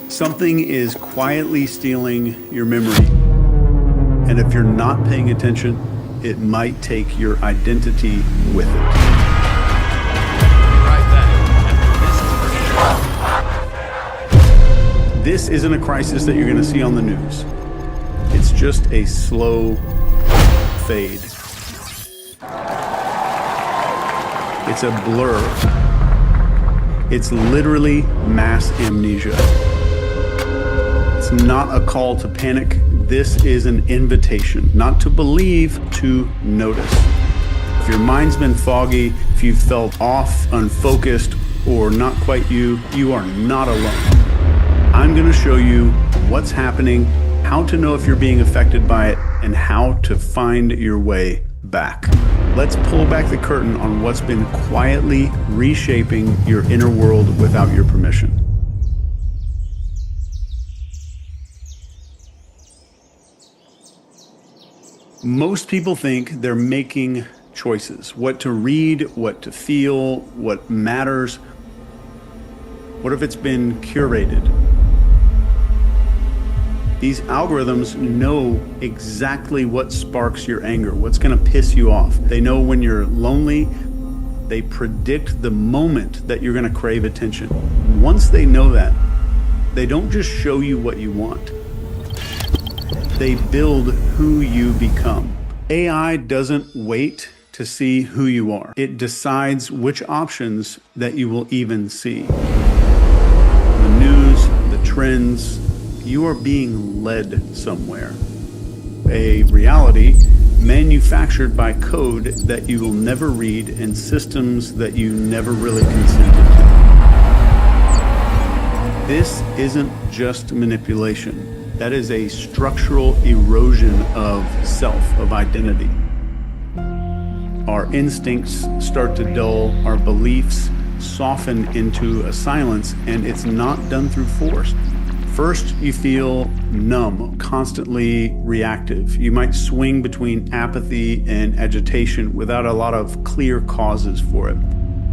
Something is quietly stealing your memory. And if you're not paying attention, it might take your identity with it. This isn't a crisis that you're going to see on the news. It's just a slow fade. It's a blur. It's literally mass amnesia. It's not a call to panic. This is an invitation, not to believe, to notice. If your mind's been foggy, if you've felt off, unfocused, or not quite you, you are not alone. I'm going to show you what's happening, how to know if you're being affected by it, and how to find your way back. Let's pull back the curtain on what's been quietly reshaping your inner world without your permission. Most people think they're making choices, what to read, what to feel, what matters. What if it's been curated? These algorithms know exactly what sparks your anger, what's going to piss you off. They know when you're lonely. They predict the moment that you're going to crave attention. Once they know that, they don't just show you what you want. They build who you become. AI doesn't wait to see who you are. It decides which options that you will even see. The news, the trends, you are being led somewhere. A reality manufactured by code that you will never read and systems that you never really consented to. This isn't just manipulation. That is a structural erosion of self, of identity. Our instincts start to dull, our beliefs soften into a silence, and it's not done through force. First, you feel numb, constantly reactive. You might swing between apathy and agitation without a lot of clear causes for it.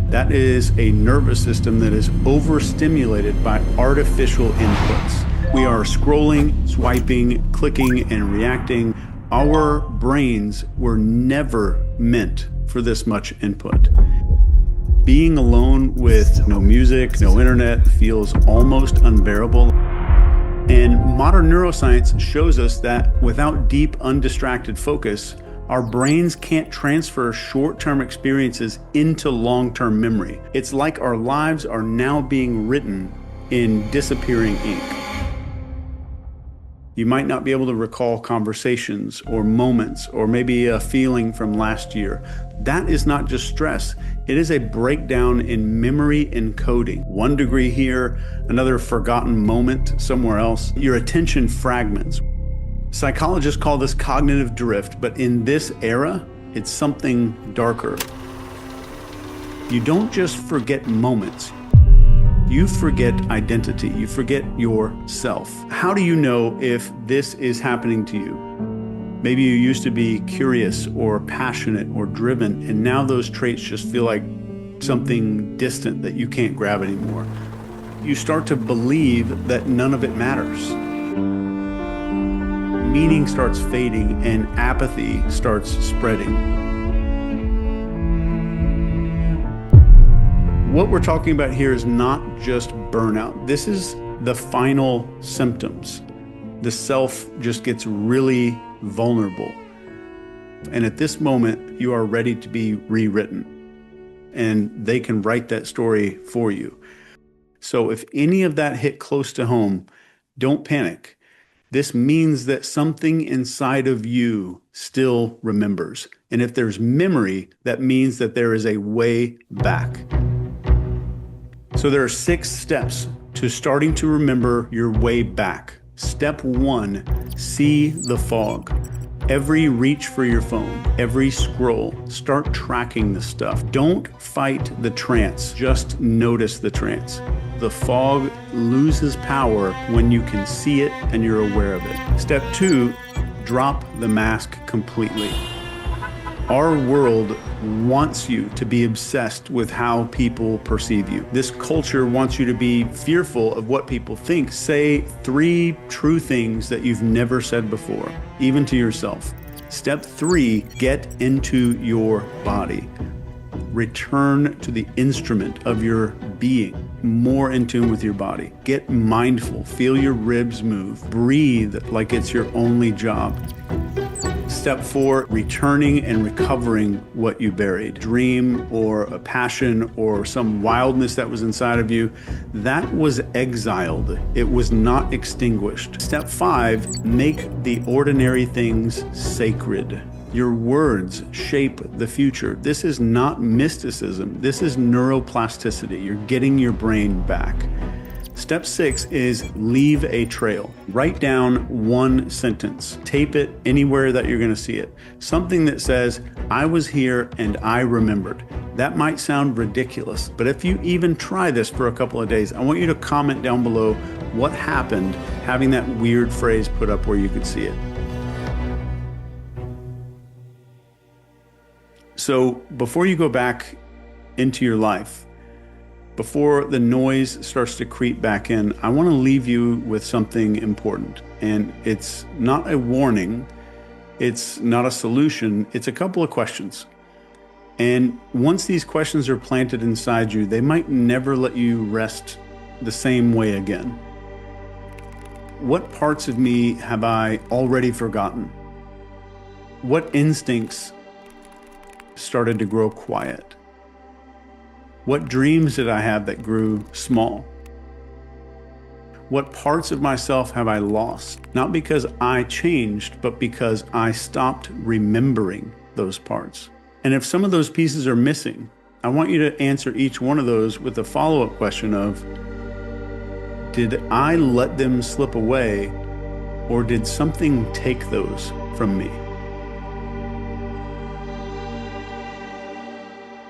That is a nervous system that is overstimulated by artificial inputs. We are scrolling, swiping, clicking, and reacting. Our brains were never meant for this much input. Being alone with no music, no internet feels almost unbearable. And modern neuroscience shows us that without deep, undistracted focus, our brains can't transfer short-term experiences into long-term memory. It's like our lives are now being written in disappearing ink. You might not be able to recall conversations or moments or maybe a feeling from last year. That is not just stress. It is a breakdown in memory encoding. 1 degree here, another forgotten moment somewhere else. Your attention fragments. Psychologists call this cognitive drift, but in this era, it's something darker. You don't just forget moments. You forget identity. You forget yourself. How do you know if this is happening to you? Maybe you used to be curious or passionate or driven, and now those traits just feel like something distant that you can't grab anymore. You start to believe that none of it matters. Meaning starts fading and apathy starts spreading. What we're talking about here is not just burnout. This is the final symptoms. The self just gets really vulnerable. And at this moment, you are ready to be rewritten. And they can write that story for you. So if any of that hit close to home, don't panic. This means that something inside of you still remembers. And if there's memory, that means that there is a way back. So there are 6 steps to starting to remember your way back. Step 1, see the fog. Every reach for your phone, every scroll, start tracking the stuff. Don't fight the trance, just notice the trance. The fog loses power when you can see it and you're aware of it. Step 2, drop the mask completely. Our world wants you to be obsessed with how people perceive you. This culture wants you to be fearful of what people think. Say 3 true things that you've never said before, even to yourself. Step 3, get into your body. Return to the instrument of your being, more in tune with your body. Get mindful, feel your ribs move, breathe like it's your only job. Step 4, returning and recovering what you buried. Dream or a passion or some wildness that was inside of you, that was exiled. It was not extinguished. Step 5, make the ordinary things sacred. Your words shape the future. This is not mysticism. This is neuroplasticity. You're getting your brain back. Step 6 is leave a trail. Write down 1 sentence. Tape it anywhere that you're going to see it. Something that says, I was here and I remembered. That might sound ridiculous, but if you even try this for a couple of days, I want you to comment down below what happened having that weird phrase put up where you could see it. So before you go back into your life, before the noise starts to creep back in, I want to leave you with something important. And it's not a warning, it's not a solution, it's a couple of questions. And once these questions are planted inside you, they might never let you rest the same way again. What parts of me have I already forgotten? What instincts started to grow quiet? What dreams did I have that grew small? What parts of myself have I lost? Not because I changed, but because I stopped remembering those parts. And if some of those pieces are missing, I want you to answer each one of those with a follow-up question of, did I let them slip away, or did something take those from me?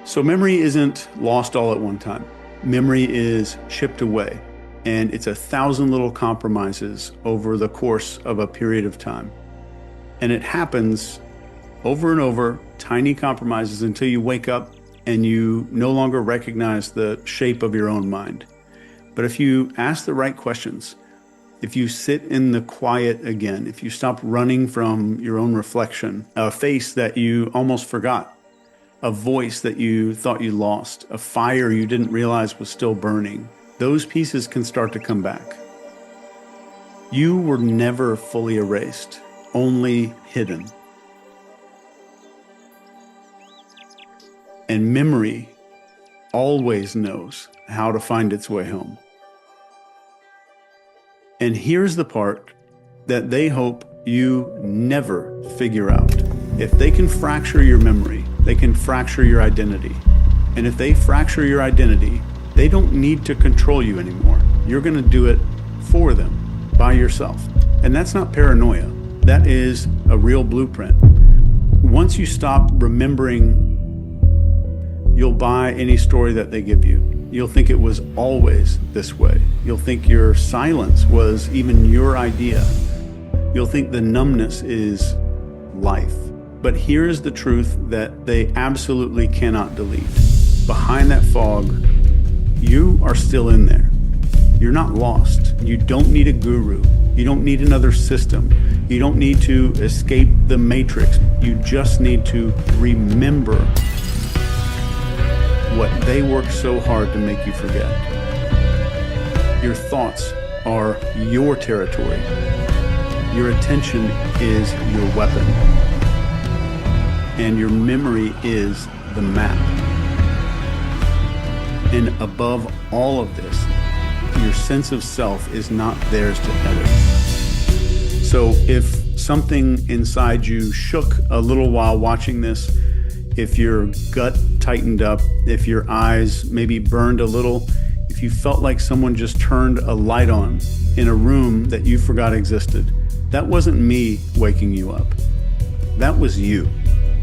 So memory isn't lost all at one time. Memory is chipped away, and it's 1,000 little compromises over the course of a period of time. And it happens over and over, tiny compromises, until you wake up and you no longer recognize the shape of your own mind. But if you ask the right questions, if you sit in the quiet again, if you stop running from your own reflection, a face that you almost forgot, a voice that you thought you lost, a fire you didn't realize was still burning, those pieces can start to come back. You were never fully erased, only hidden. And memory always knows how to find its way home. And here's the part that they hope you never figure out. If they can fracture your memory, they can fracture your identity. And if they fracture your identity, they don't need to control you anymore. You're going to do it for them, by yourself. And that's not paranoia. That is a real blueprint. Once you stop remembering, you'll buy any story that they give you. You'll think it was always this way. You'll think your silence was even your idea. You'll think the numbness is life. But here's the truth that they absolutely cannot delete. Behind that fog, you are still in there. You're not lost. You don't need a guru. You don't need another system. You don't need to escape the matrix. You just need to remember what they worked so hard to make you forget. Your thoughts are your territory. Your attention is your weapon. And your memory is the map. And above all of this, your sense of self is not theirs to edit. So if something inside you shook a little while watching this, if your gut tightened up, if your eyes maybe burned a little, if you felt like someone just turned a light on in a room that you forgot existed, that wasn't me waking you up. That was you.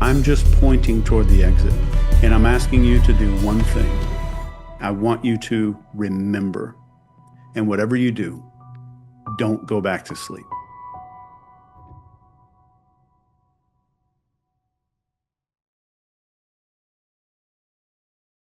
I'm just pointing toward the exit, and I'm asking you to do one thing. I want you to remember. And whatever you do, don't go back to sleep.